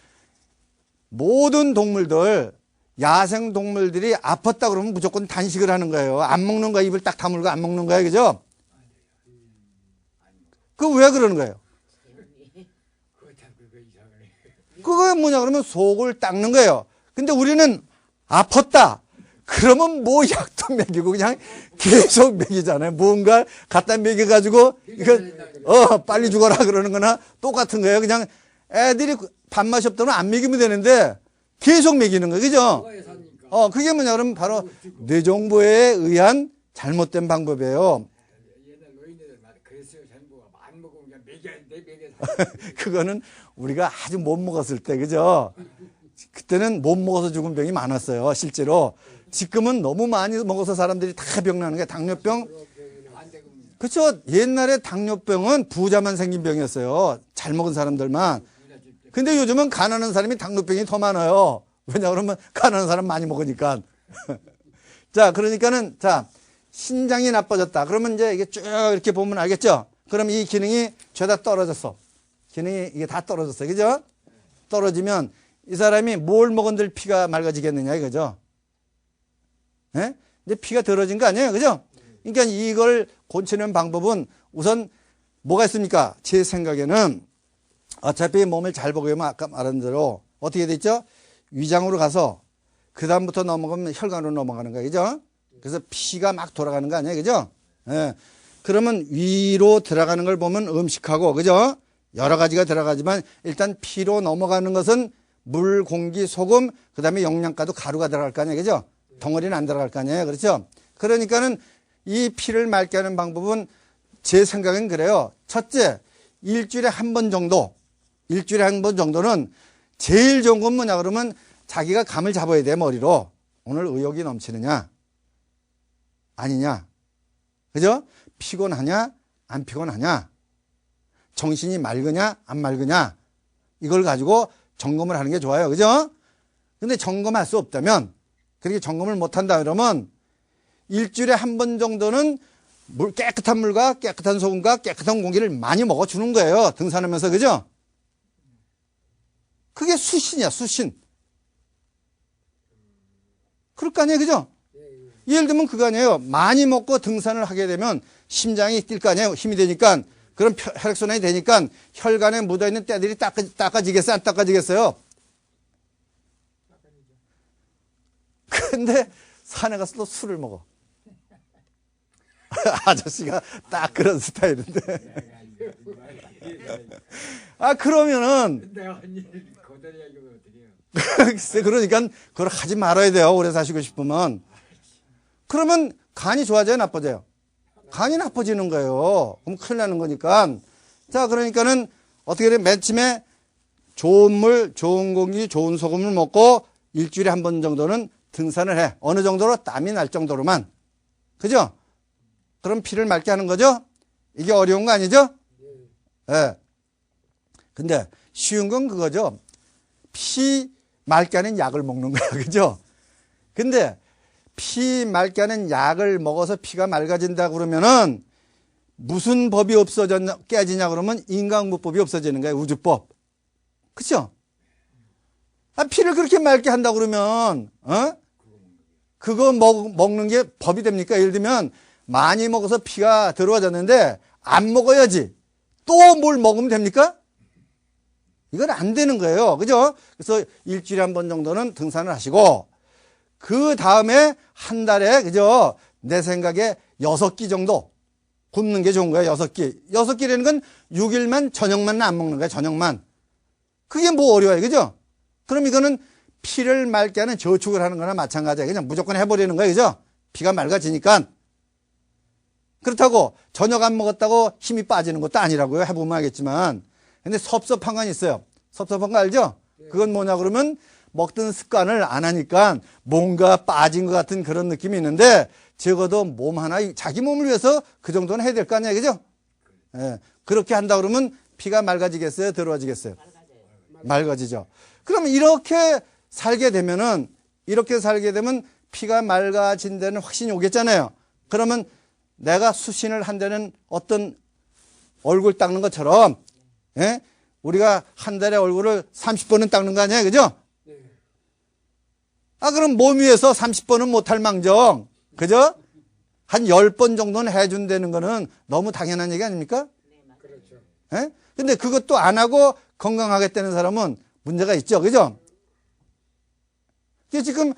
모든 동물들, 야생 동물들이 아팠다 그러면 무조건 단식을 하는 거예요. 안 먹는 거야. 입을 딱 다물고 안 먹는 거야. 그죠? 그 왜 그러는 거예요? 그거 뭐냐 그러면 속을 닦는 거예요. 근데 우리는 아팠다. 그러면 뭐 약도 먹이고 그냥 계속 먹이잖아요. 뭔가 갖다 먹여가지고 이거 빨리 죽어라 그러는 거나 똑같은 거예요. 그냥 애들이 밥맛이 없다면 안 먹이면 되는데 계속 먹이는 거예요. 그죠? 그게 뭐냐 그러면 바로 뇌정보에 의한 잘못된 방법이에요. 옛날 노인들 말 그랬어요. 정보가 안 먹으면 그냥 먹여야 돼. 그거는 우리가 아주 못 먹었을 때, 그죠? 그때는 못 먹어서 죽은 병이 많았어요, 실제로. 지금은 너무 많이 먹어서 사람들이 다 병나는 게 당뇨병. 그렇죠. 옛날에 당뇨병은 부자만 생긴 병이었어요. 잘 먹은 사람들만. 근데 요즘은 가난한 사람이 당뇨병이 더 많아요. 왜냐 그러면 가난한 사람 많이 먹으니까. 자, 그러니까는 자, 신장이 나빠졌다. 그러면 이제 이게 쭉 이렇게 보면 알겠죠? 그럼 이 기능이 죄다 떨어졌어. 기능이 이게 다 떨어졌어요. 그죠? 떨어지면 이 사람이 뭘 먹은들 피가 맑아지겠느냐 이거죠. 예? 이제 피가 들어진 거 아니에요. 그죠? 그러니까 이걸 고치는 방법은 우선 뭐가 있습니까? 제 생각에는 어차피 몸을 잘 보게 하면 아까 말한 대로 어떻게 돼 있죠? 위장으로 가서 그 다음부터 넘어가면 혈관으로 넘어가는 거예요. 그죠? 그래서 피가 막 돌아가는 거 아니에요. 그죠? 예. 그러면 위로 들어가는 걸 보면 음식하고, 그죠? 여러 가지가 들어가지만 일단 피로 넘어가는 것은 물, 공기, 소금, 그 다음에 영양가도 가루가 들어갈 거 아니에요. 그죠? 덩어리는 안 들어갈 거 아니에요. 그렇죠? 그러니까는 이 피를 맑게 하는 방법은 제 생각엔 그래요. 첫째, 일주일에 한 번 정도는 제일 좋은 건 뭐냐 그러면 자기가 감을 잡아야 돼, 머리로. 오늘 의욕이 넘치느냐? 아니냐? 그죠? 피곤하냐? 안 피곤하냐? 정신이 맑으냐? 안 맑으냐? 이걸 가지고 점검을 하는 게 좋아요. 그죠? 근데 점검할 수 없다면, 그렇게 점검을 못 한다 그러면 일주일에 한 번 정도는 깨끗한 물과 깨끗한 소금과 깨끗한 공기를 많이 먹어주는 거예요. 등산하면서. 그죠? 그게 수신이야, 수신. 그럴 거 아니에요. 그죠? 예를 들면 그거 아니에요. 많이 먹고 등산을 하게 되면 심장이 뛸 거 아니에요. 힘이 되니까. 그럼 혈액순환이 되니까 혈관에 묻어있는 때들이 닦아지겠어요? 안 닦아지겠어요? 근데 산에 가서 또 술을 먹어. 아저씨가 딱 그런 스타일인데. 아, 그러면은. 내가 한 일 거절해야 이거 어떻게 해요? 글쎄, 그러니까 그걸 하지 말아야 돼요. 오래 사시고 싶으면. 그러면 간이 좋아져요? 나빠져요? 간이 나빠지는 거예요. 그럼 큰일 나는 거니까. 자, 그러니까는 어떻게 돼? 맨 처음에 좋은 물, 좋은 공기, 좋은 소금을 먹고 일주일에 한 번 정도는 등산을 해. 어느 정도로? 땀이 날 정도로만. 그죠? 그럼 피를 맑게 하는 거죠? 이게 어려운 거 아니죠? 예. 네. 근데 쉬운 건 그거죠. 피 맑게 하는 약을 먹는 거야. 그죠? 근데 피 맑게 하는 약을 먹어서 피가 맑아진다 그러면은 무슨 법이 깨지냐 그러면 인간무법이 없어지는 거예요. 우주법. 그죠? 아, 피를 그렇게 맑게 한다 그러면, 그거 먹는 게 법이 됩니까? 예를 들면 많이 먹어서 피가 들어와졌는데 안 먹어야지. 또 뭘 먹으면 됩니까? 이건 안 되는 거예요. 그죠? 그래서 일주일에 한 번 정도는 등산을 하시고, 그 다음에 한 달에, 그죠? 내 생각에 6끼 정도 굶는 게 좋은 거예요. 6끼. 6끼라는 건 6일만 저녁만 안 먹는 거예요. 저녁만. 그게 뭐 어려워요. 그죠? 그럼 이거는 피를 맑게 하는 저축을 하는 거나 마찬가지예요. 그냥 무조건 해버리는 거예요. 그죠? 피가 맑아지니까. 그렇다고 저녁 안 먹었다고 힘이 빠지는 것도 아니라고요. 해보면 알겠지만. 근데 섭섭한 건 있어요. 섭섭한 거 알죠? 그건 뭐냐 그러면 먹던 습관을 안 하니까 뭔가 빠진 것 같은 그런 느낌이 있는데 적어도 몸 하나, 자기 몸을 위해서 그 정도는 해야 될 거 아니에요. 그죠? 예. 그렇게 한다 그러면 피가 맑아지겠어요? 더러워지겠어요? 맑아지죠. 그럼 이렇게 살게 되면 피가 맑아진 데는 확신이 오겠잖아요. 그러면 내가 수신을 한 데는 어떤 얼굴 닦는 것처럼, 예? 우리가 한 달에 얼굴을 30번은 닦는 거 아니에요? 그죠? 아, 그럼 몸 위에서 30번은 못할 망정. 그죠? 한 10번 정도는 해준다는 거는 너무 당연한 얘기 아닙니까? 그렇죠. 예? 근데 그것도 안 하고 건강하겠다는 사람은 문제가 있죠. 그죠? 지금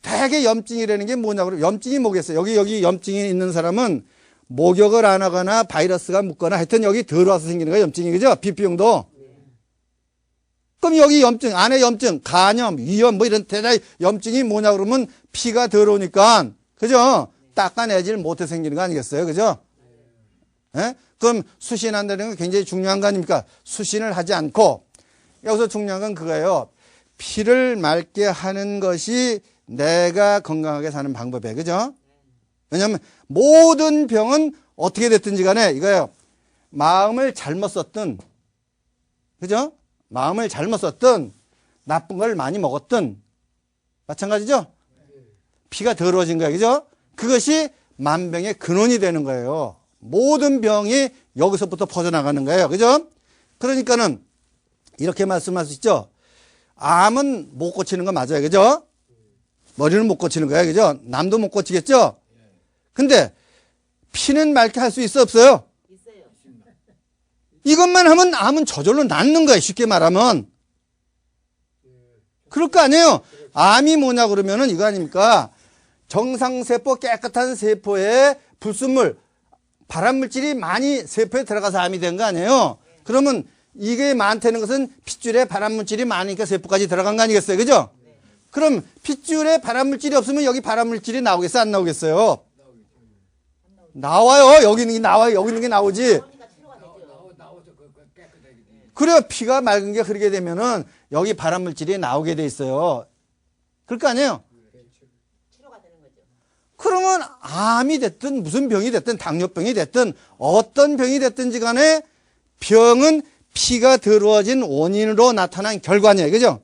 대개 염증이라는 게 뭐냐고, 염증이 뭐겠어요? 여기 염증이 있는 사람은 목욕을 안 하거나 바이러스가 묻거나 하여튼 여기 들어와서 생기는 거예요. 염증이. 그죠? 비피용도. 그럼 여기 염증, 안에 염증, 간염, 위염, 뭐 이런 대단히 염증이 뭐냐 그러면 피가 들어오니까, 그죠? 닦아내질 못해 생기는 거 아니겠어요? 그죠? 예? 그럼 수신한다는 건 굉장히 중요한 거 아닙니까? 수신을 하지 않고, 여기서 중요한 건 그거예요. 피를 맑게 하는 것이 내가 건강하게 사는 방법이에요. 그죠? 왜냐하면 모든 병은 어떻게 됐든지 간에 이거예요. 마음을 잘못 썼든, 그죠? 마음을 잘못 썼든 나쁜 걸 많이 먹었든 마찬가지죠? 피가 더러워진 거야. 그죠? 그것이 만병의 근원이 되는 거예요. 모든 병이 여기서부터 퍼져나가는 거예요. 그죠? 그러니까는 이렇게 말씀할 수 있죠? 암은 못 고치는 거 맞아요. 그죠? 머리는 못 고치는 거야. 그죠? 남도 못 고치겠죠? 근데 피는 맑게 할 수 있어 없어요? 있어요. 이것만 하면 암은 저절로 낫는 거예요. 쉽게 말하면. 그럴 거 아니에요. 암이 뭐냐 그러면은 이거 아닙니까? 정상세포, 깨끗한 세포에 불순물, 발암물질이 많이 세포에 들어가서 암이 된 거 아니에요? 그러면 이게 많다는 것은 핏줄에 발암물질이 많으니까 세포까지 들어간 거 아니겠어요? 그죠? 그럼 핏줄에 발암물질이 없으면 여기 발암물질이 나오겠어요? 안 나오겠어요? 나와요. 여기 있는 게 나와요. 여기 있는 게 나오지. 그러니까 치료가 되죠. 나와서 그 깨끗하게 돼. 그래야 피가 맑은 게 흐르게 되면은 여기 발암물질이 나오게 돼 있어요. 그럴 거 아니에요? 치료가 되는 거죠. 그러면 암이 됐든 무슨 병이 됐든 당뇨병이 됐든 어떤 병이 됐든지 간에 병은 피가 더러워진 원인으로 나타난 결과니에요. 그죠?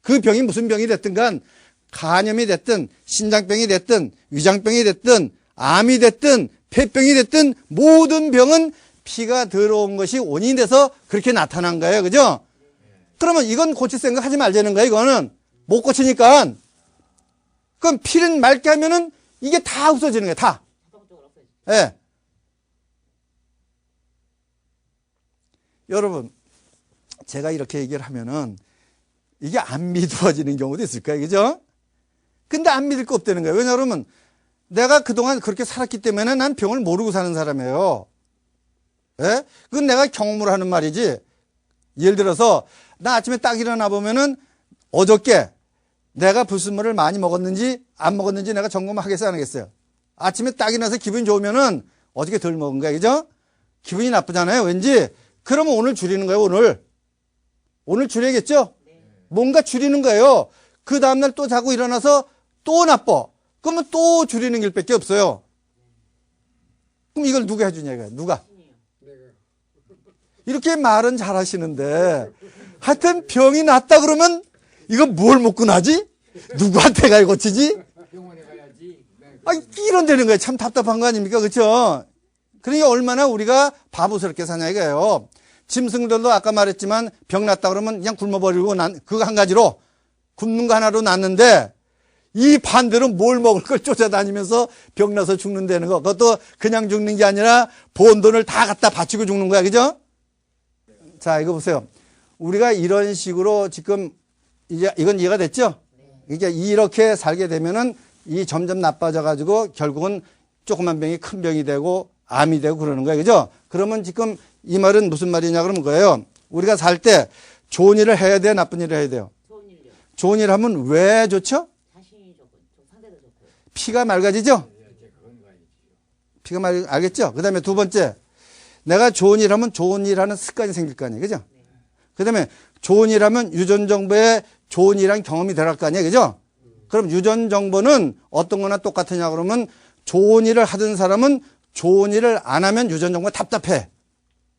그 병이 무슨 병이 됐든 간 간염이 됐든 신장병이 됐든 위장병이 됐든 암이 됐든 폐병이 됐든 모든 병은 피가 더러운 것이 원인이 돼서 그렇게 나타난 거예요. 그죠? 그러면 이건 고칠 생각 하지 말자는 거예요. 이거는 못 고치니까. 그럼 피를 맑게 하면은 이게 다 없어지는 거예요. 다. 자동적으로 없어지죠. 예. 여러분, 제가 이렇게 얘기를 하면은 이게 안 믿어지는 경우도 있을 거예요. 그죠? 근데 안 믿을 거 없다는 거예요. 왜냐하면 내가 그동안 그렇게 살았기 때문에 난 병을 모르고 사는 사람이에요. 예? 그건 내가 경험으로 하는 말이지. 예를 들어서 나 아침에 딱 일어나 보면은 어저께 내가 불순물을 많이 먹었는지 안 먹었는지 내가 점검하겠어요, 안 하겠어요? 아침에 딱 일어나서 기분이 좋으면은 어저께 덜 먹은 거야. 그죠? 기분이 나쁘잖아요. 왠지. 그러면 오늘 줄이는 거예요, 오늘. 오늘 줄여야겠죠? 뭔가 줄이는 거예요. 그 다음날 또 자고 일어나서 또 나빠. 그러면 또 줄이는 길밖에 없어요. 그럼 이걸 누가 해주냐, 이거. 누가? 이렇게 말은 잘 하시는데, 하여튼 병이 났다 그러면, 이거 뭘 먹고 나지? 누구한테 가야 고치지? 병원에 가야지. 네. 아, 이런 되는 거예요. 참 답답한 거 아닙니까? 그렇죠? 그러니까 얼마나 우리가 바보스럽게 사냐 이거예요. 짐승들도 아까 말했지만 병 났다 그러면 그냥 굶어버리고 그거 한 가지로 굶는 거 하나로 났는데 이 반대로 뭘 먹을 걸 쫓아다니면서 병 나서 죽는다는 거. 그것도 그냥 죽는 게 아니라 번 돈을 다 갖다 바치고 죽는 거야. 그죠? 자, 이거 보세요. 우리가 이런 식으로 지금 이제 이건 이해가 됐죠? 이게 이렇게 살게 되면은 이 점점 나빠져 가지고 결국은 조그만 병이 큰 병이 되고 암이 되고 그러는 거예요. 그죠? 그러면 지금 이 말은 무슨 말이냐 그러면 거예요. 우리가 살 때 좋은 일을 해야 돼요? 나쁜 일을 해야 돼요? 좋은 일이요. 좋은 일 하면 왜 좋죠? 자신이 좋고 좀 상대도 좋고. 피가 맑아지죠? 피가 알겠죠? 그 다음에 두 번째, 내가 좋은 일 하면 좋은 일 하는 습관이 생길 거 아니에요. 그죠? 그 다음에 좋은 일 하면 유전정보에 좋은 일한 경험이 들어갈 거 아니에요. 그죠? 그럼 유전정보는 어떤 거나 똑같으냐 그러면 좋은 일을 하던 사람은 좋은 일을 안 하면 유전정보가 답답해.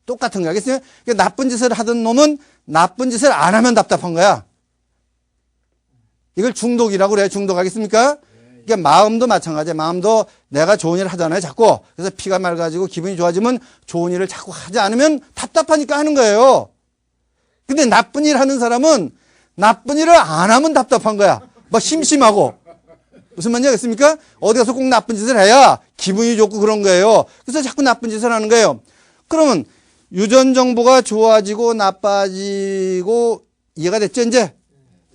똑같은 거 알겠어요? 그러니까 나쁜 짓을 하던 놈은 나쁜 짓을 안 하면 답답한 거야. 이걸 중독이라고 그래요. 중독 알겠습니까? 그러니까 마음도 마찬가지야. 마음도 내가 좋은 일을 하잖아요. 자꾸. 그래서 피가 맑아지고 기분이 좋아지면 좋은 일을 자꾸 하지 않으면 답답하니까 하는 거예요. 근데 나쁜 일 하는 사람은 나쁜 일을 안 하면 답답한 거야. 막 심심하고. 무슨 말인지 알겠습니까? 어디 가서 꼭 나쁜 짓을 해야 기분이 좋고 그런 거예요. 그래서 자꾸 나쁜 짓을 하는 거예요. 그러면 유전 정보가 좋아지고 나빠지고 이해가 됐죠, 이제?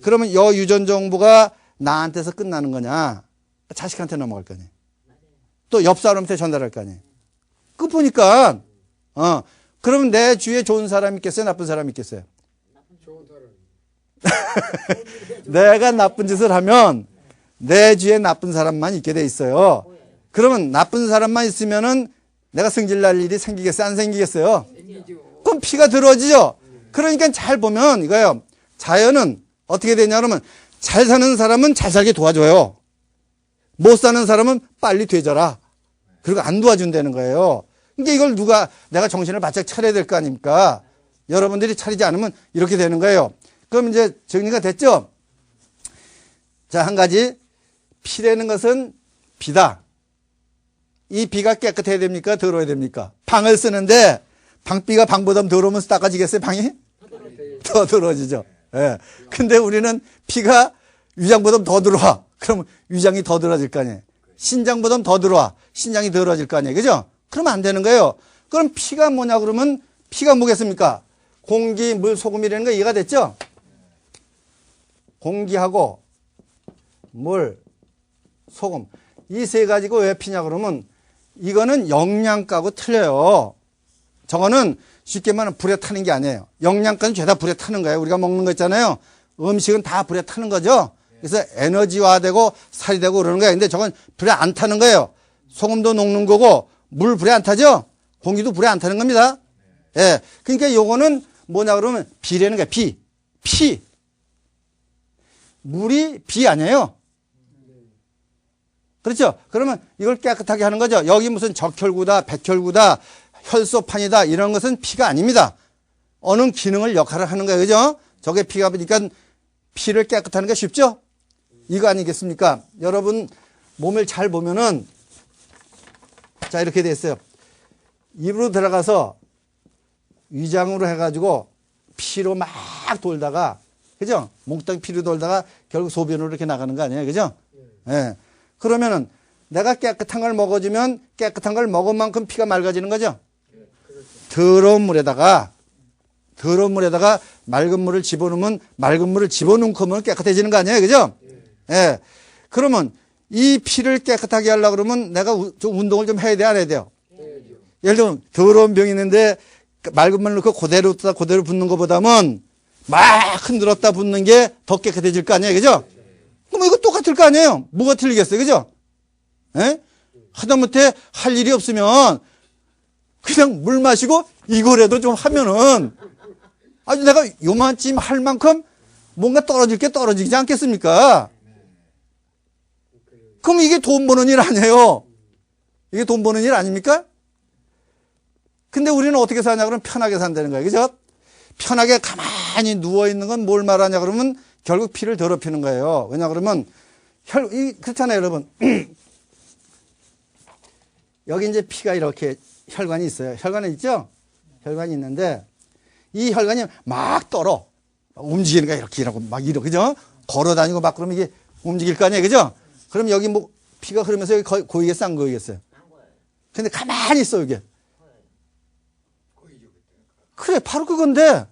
그러면 여 유전 정보가 나한테서 끝나는 거냐? 자식한테 넘어갈 거 아니에요. 또 옆 사람한테 전달할 거 아니에요. 그 보니까 그러면 내 주위에 좋은 사람 있겠어요? 나쁜 사람 있겠어요? 좋은 사람. 내가 나쁜 짓을 하면 내 주위에 나쁜 사람만 있게 돼 있어요. 그러면 나쁜 사람만 있으면은 내가 승질 날 일이 생기겠어요? 안 생기겠어요? 생기죠. 그럼 피가 들어지죠? 그러니까 잘 보면 이거예요. 자연은 어떻게 되냐 그러면 잘 사는 사람은 잘 살게 도와줘요. 못 사는 사람은 빨리 되져라. 그리고 안 도와준다는 거예요. 그러니까 이걸 내가 정신을 바짝 차려야 될 거 아닙니까? 여러분들이 차리지 않으면 이렇게 되는 거예요. 그럼 이제 정리가 됐죠? 자, 한 가지. 피라는 것은 비다. 이 비가 깨끗해야 됩니까? 더러워야 됩니까? 방을 쓰는데 방비가 방보다 더러우면 닦아지겠어요, 방이? 더 더러워지죠. 예. 근데 우리는 피가 위장보다 더 들어와. 그럼 위장이 더 더러워질 거 아니에요. 신장보다 더 들어와. 신장이 더러워질 거 아니에요. 그죠? 그러면 안 되는 거예요. 그럼 피가 뭐냐 그러면 피가 뭐겠습니까? 공기, 물, 소금이라는 거 이해가 됐죠? 공기하고 물, 소금. 이 세 가지가 왜 피냐 그러면 이거는 영양가하고 틀려요. 저거는 쉽게 말하면 불에 타는 게 아니에요. 영양가는 죄다 불에 타는 거예요. 우리가 먹는 거 있잖아요. 음식은 다 불에 타는 거죠. 그래서 에너지화되고 살이 되고 그러는 거예요. 근데 저건 불에 안 타는 거예요. 소금도 녹는 거고 물 불에 안 타죠. 공기도 불에 안 타는 겁니다. 예. 그러니까 요거는 뭐냐 그러면 비라는 거예요. 피. 물이 비 아니에요. 그렇죠? 그러면 이걸 깨끗하게 하는 거죠. 여기 무슨 적혈구다, 백혈구다, 혈소판이다 이런 것은 피가 아닙니다. 어느 기능을 역할을 하는 거예요. 그죠? 저게 피가 보니까 피를 깨끗하는 게 쉽죠? 이거 아니겠습니까? 여러분 몸을 잘 보면은 자 이렇게 돼 있어요. 입으로 들어가서 위장으로 해가지고 피로 막 돌다가 그죠? 몽땅 피로 돌다가 결국 소변으로 이렇게 나가는 거 아니에요? 그죠? 예. 그러면은 내가 깨끗한 걸 먹어주면 깨끗한 걸 먹은 만큼 피가 맑아지는 거죠? 더러운 물에다가 맑은 물을 집어넣으면 맑은 물을 집어넣은 거면 깨끗해지는 거 아니에요? 그죠? 예. 그러면 이 피를 깨끗하게 하려고 그러면 내가 좀 운동을 좀 해야 돼, 안 해야 돼요? 예를 들면 더러운 병이 있는데 맑은 물 넣고 그대로 붓는 것보다는 막 흔들었다 붓는 게 더 깨끗해질 거 아니에요? 그죠? 그럼 이거 똑같을 거 아니에요? 뭐가 틀리겠어요? 그죠? 예? 하다못해 할 일이 없으면 그냥 물 마시고 이거라도 좀 하면은 아주 내가 요만쯤 할 만큼 뭔가 떨어질 게 떨어지지 않겠습니까? 그럼 이게 돈 버는 일 아니에요? 이게 돈 버는 일 아닙니까? 근데 우리는 어떻게 사냐 그러면 편하게 산다는 거예요. 그죠? 편하게 가만히 누워있는 건 뭘 말하냐 그러면 결국 피를 더럽히는 거예요. 왜냐 그러면 그렇잖아요, 여러분. 여기 이제 피가 이렇게 혈관이 있어요. 혈관이 있죠? 혈관이 있는데 이 혈관이 막 떨어. 움직이는 거야, 이렇게 이러고 막 그죠? 걸어 다니고 막 그러면 이게 움직일 거 아니에요, 그죠? 그럼 여기 뭐 피가 흐르면서 여기 고이겠어, 안 고이겠어요? 근데 가만히 있어, 이게. 그래, 바로 그건데.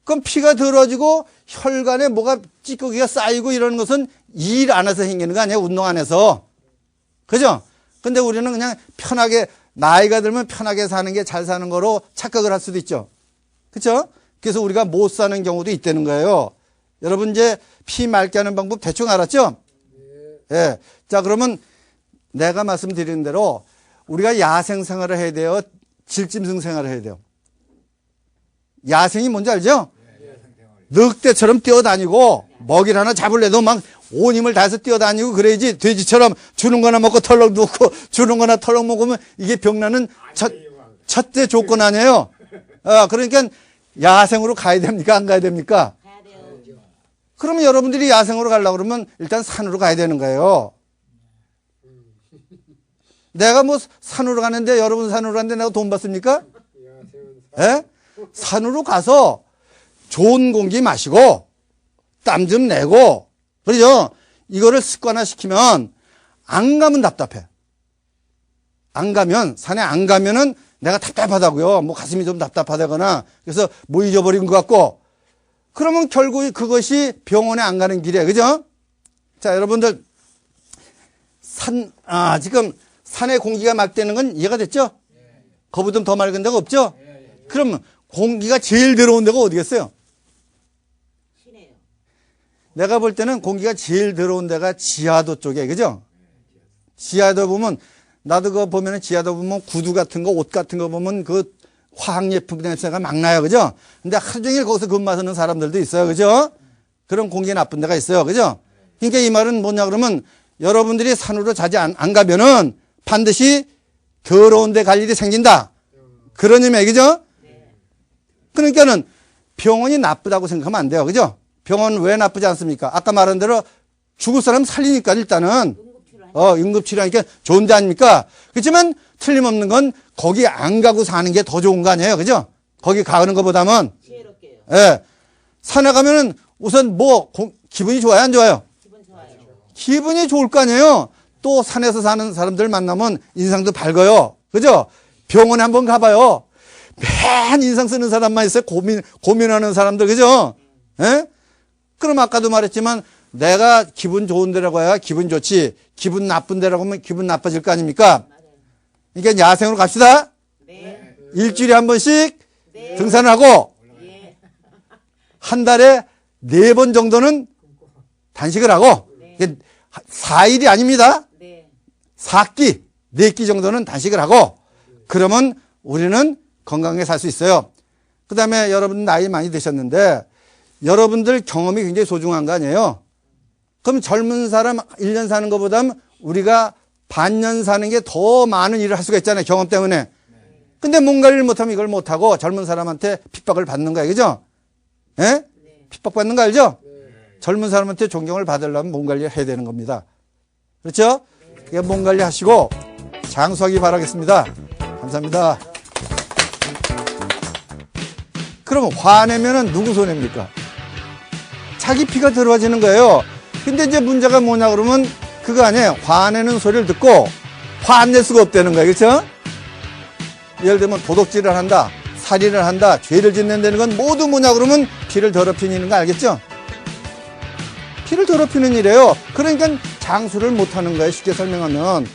그럼 피가 더러지고 혈관에 뭐가 찌꺼기가 쌓이고 이러는 것은 일 안 해서 생기는 거 아니에요? 운동 안 해서. 그죠? 근데 우리는 그냥 편하게, 나이가 들면 편하게 사는 게 잘 사는 거로 착각을 할 수도 있죠. 그죠? 그래서 우리가 못 사는 경우도 있다는 거예요. 여러분 이제 피 맑게 하는 방법 대충 알았죠? 예. 자, 그러면 내가 말씀드린 대로 우리가 야생 생활을 해야 돼요? 질짐승 생활을 해야 돼요? 야생이 뭔지 알죠? 늑대처럼 뛰어다니고 먹이를 하나 잡으려도 막 온 힘을 다해서 뛰어다니고 그래야지 돼지처럼 주는 거나 먹고 털럭 놓고 주는 거나 털럭 먹으면 이게 병나는 첫째 조건 아니에요? 그러니까 야생으로 가야 됩니까? 안 가야 됩니까? 가야 돼요. 그러면 여러분들이 야생으로 가려고 그러면 일단 산으로 가야 되는 거예요. 내가 뭐 산으로 가는데 여러분 산으로 가는데 내가 돈 받습니까? 예? 산으로 가서 좋은 공기 마시고 땀 좀 내고 그러죠? 이거를 습관화시키면 안 가면 답답해. 안 가면 산에 안 가면은 내가 답답하다고요. 뭐 가슴이 좀 답답하다거나 그래서 뭐 잊어버린 것 같고 그러면 결국 그것이 병원에 안 가는 길이에요. 그죠? 자, 여러분들 지금 산에 공기가 맑다는 건 이해가 됐죠? 거보다 더 맑은 데가 없죠? 그러면 공기가 제일 더러운 데가 어디겠어요? 시내요. 내가 볼 때는 공기가 제일 더러운 데가 지하도 쪽에, 그죠? 지하도 보면, 나도 그거 보면은 지하도 보면 구두 같은 거, 옷 같은 거 보면 그 화학예품 냄새가 막 나요, 그죠? 근데 하루 종일 거기서 근무하는 사람들도 있어요, 그죠? 그런 공기 나쁜 데가 있어요, 그죠? 그러니까 이 말은 뭐냐 그러면 여러분들이 산으로 자주 안 가면은 반드시 더러운 데 갈 일이 생긴다. 그런 의미예요, 그죠? 그러니까는 병원이 나쁘다고 생각하면 안 돼요. 그죠? 병원 왜 나쁘지 않습니까? 아까 말한 대로 죽을 사람 살리니까 일단은 응급치료하니까 좋은 데 아닙니까? 그렇지만 틀림없는 건 거기 안 가고 사는 게 더 좋은 거 아니에요. 그죠? 거기 가는 것보다는 지혜롭게요. 예. 산에 가면은 우선 기분이 좋아요, 안 좋아요? 기분 좋아요. 기분이 좋을 거 아니에요? 또 산에서 사는 사람들 만나면 인상도 밝아요. 그죠? 병원에 한번 가봐요. 맨 인상 쓰는 사람만 있어요. 고민하는 사람들. 그죠? 예? 그럼 아까도 말했지만 내가 기분 좋은 데라고 해야 기분 좋지. 기분 나쁜 데라고 하면 기분 나빠질 거 아닙니까? 그러니까 야생으로 갑시다. 네. 일주일에 한 번씩 네. 등산을 하고 예. 한 달에 4번 정도는 단식을 하고 이게 4일이 아닙니다. 네. 4끼, 4끼 정도는 단식을 하고 그러면 우리는 건강하게 살 수 있어요. 그 다음에 여러분 나이 많이 드셨는데 여러분들 경험이 굉장히 소중한 거 아니에요? 그럼 젊은 사람 1년 사는 것보다는 우리가 반년 사는 게 더 많은 일을 할 수가 있잖아요. 경험 때문에. 근데 뭔가 일을 못하면 이걸 못하고 젊은 사람한테 핍박을 받는 거예요. 그죠? 예? 핍박받는 거 알죠? 젊은 사람한테 존경을 받으려면 몸 관리를 해야 되는 겁니다. 그렇죠? 그러니까 몸 관리 하시고 장수하기 바라겠습니다. 감사합니다. 그러면 화내면은 누구 손해입니까? 자기 피가 들어와지는 거예요. 근데 이제 문제가 뭐냐 그러면 그거 아니에요. 화내는 소리를 듣고 화 안 낼 수가 없다는 거예요. 그렇죠? 예를 들면 도둑질을 한다, 살인을 한다, 죄를 짓는다는 건 모두 뭐냐 그러면 피를 더럽히는 거 알겠죠? 피를 더럽히는 일이에요. 그러니까 장수를 못하는 거예요. 쉽게 설명하면.